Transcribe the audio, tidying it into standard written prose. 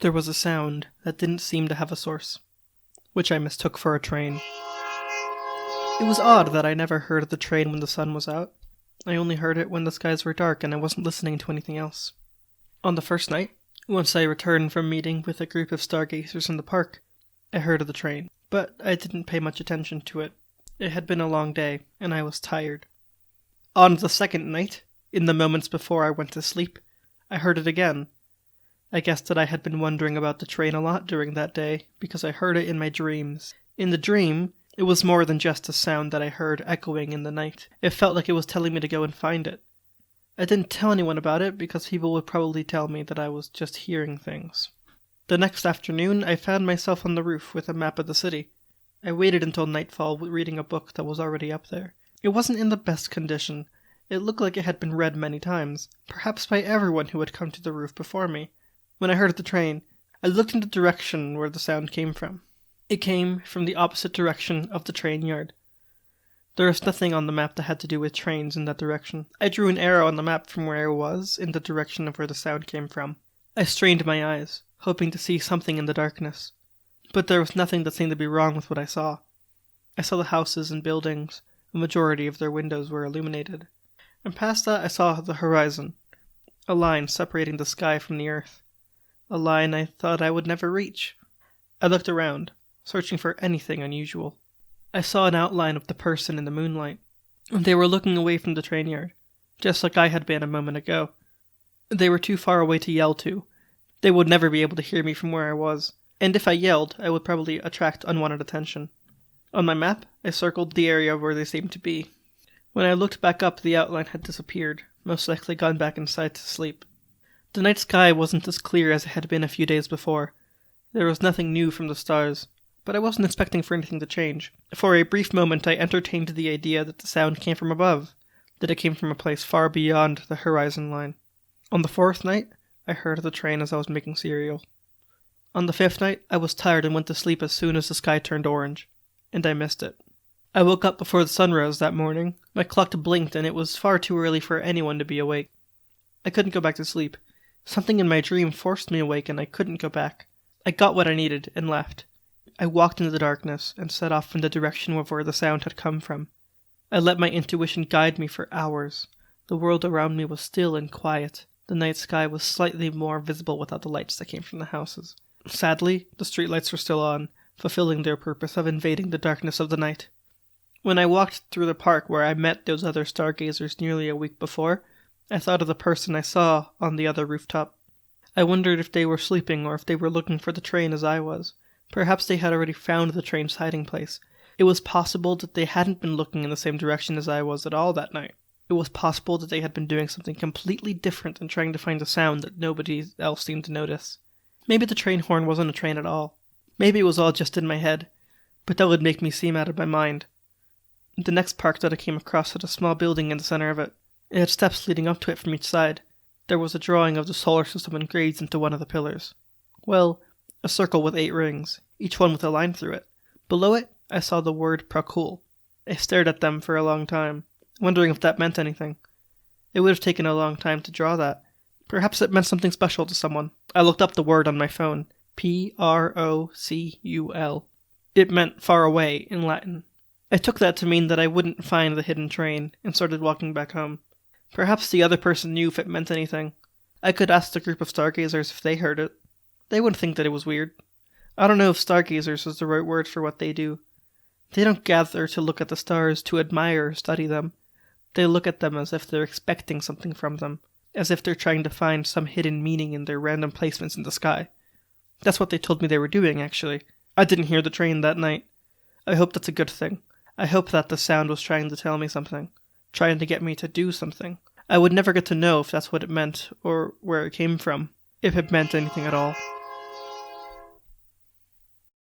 There was a sound that didn't seem to have a source, which I mistook for a train. It was odd that I never heard the train when the sun was out. I only heard it when the skies were dark and I wasn't listening to anything else. On the first night, once I returned from meeting with a group of stargazers in the park, I heard of the train, but I didn't pay much attention to it. It had been a long day, and I was tired. On the second night, in the moments before I went to sleep, I heard it again. I guessed that I had been wondering about the train a lot during that day, because I heard it in my dreams. In the dream, it was more than just a sound that I heard echoing in the night. It felt like it was telling me to go and find it. I didn't tell anyone about it because people would probably tell me that I was just hearing things. The next afternoon, I found myself on the roof with a map of the city. I waited until nightfall reading a book that was already up there. It wasn't in the best condition. It looked like it had been read many times, perhaps by everyone who had come to the roof before me. When I heard the train, I looked in the direction where the sound came from. It came from the opposite direction of the train yard. There was nothing on the map that had to do with trains in that direction. I drew an arrow on the map from where I was in the direction of where the sound came from. I strained my eyes, hoping to see something in the darkness. But there was nothing that seemed to be wrong with what I saw. I saw the houses and buildings. A majority of their windows were illuminated. And past that I saw the horizon, a line separating the sky from the earth. A line I thought I would never reach. I looked around, searching for anything unusual. I saw an outline of the person in the moonlight. They were looking away from the train yard, just like I had been a moment ago. They were too far away to yell to. They would never be able to hear me from where I was, and if I yelled, I would probably attract unwanted attention. On my map, I circled the area where they seemed to be. When I looked back up, the outline had disappeared, most likely gone back inside to sleep. The night sky wasn't as clear as it had been a few days before. There was nothing new from the stars, but I wasn't expecting for anything to change. For a brief moment I entertained the idea that the sound came from above, that it came from a place far beyond the horizon line. On the fourth night, I heard the train as I was making cereal. On the fifth night, I was tired and went to sleep as soon as the sky turned orange, and I missed it. I woke up before the sun rose that morning. My clock blinked and it was far too early for anyone to be awake. I couldn't go back to sleep. Something in my dream forced me awake and I couldn't go back. I got what I needed and left. I walked into the darkness and set off in the direction of where the sound had come from. I let my intuition guide me for hours. The world around me was still and quiet. The night sky was slightly more visible without the lights that came from the houses. Sadly, the streetlights were still on, fulfilling their purpose of invading the darkness of the night. When I walked through the park where I met those other stargazers nearly a week before, I thought of the person I saw on the other rooftop. I wondered if they were sleeping or if they were looking for the train as I was. Perhaps they had already found the train's hiding place. It was possible that they hadn't been looking in the same direction as I was at all that night. It was possible that they had been doing something completely different and trying to find a sound that nobody else seemed to notice. Maybe the train horn wasn't a train at all. Maybe it was all just in my head. But that would make me seem out of my mind. The next park that I came across had a small building in the center of it. It had steps leading up to it from each side. There was a drawing of the solar system engraved into one of the pillars. Well, a circle with 8 rings, each one with a line through it. Below it, I saw the word Prakul. I stared at them for a long time, wondering if that meant anything. It would have taken a long time to draw that. Perhaps it meant something special to someone. I looked up the word on my phone. Procul. It meant far away in Latin. I took that to mean that I wouldn't find the hidden train, and started walking back home. Perhaps the other person knew if it meant anything. I could ask the group of stargazers if they heard it. They wouldn't think that it was weird. I don't know if stargazers is the right word for what they do. They don't gather to look at the stars to admire or study them. They look at them as if they're expecting something from them, as if they're trying to find some hidden meaning in their random placements in the sky. That's what they told me they were doing, actually. I didn't hear the train that night. I hope that's a good thing. I hope that the sound was trying to tell me something, trying to get me to do something. I would never get to know if that's what it meant, or where it came from, if it meant anything at all.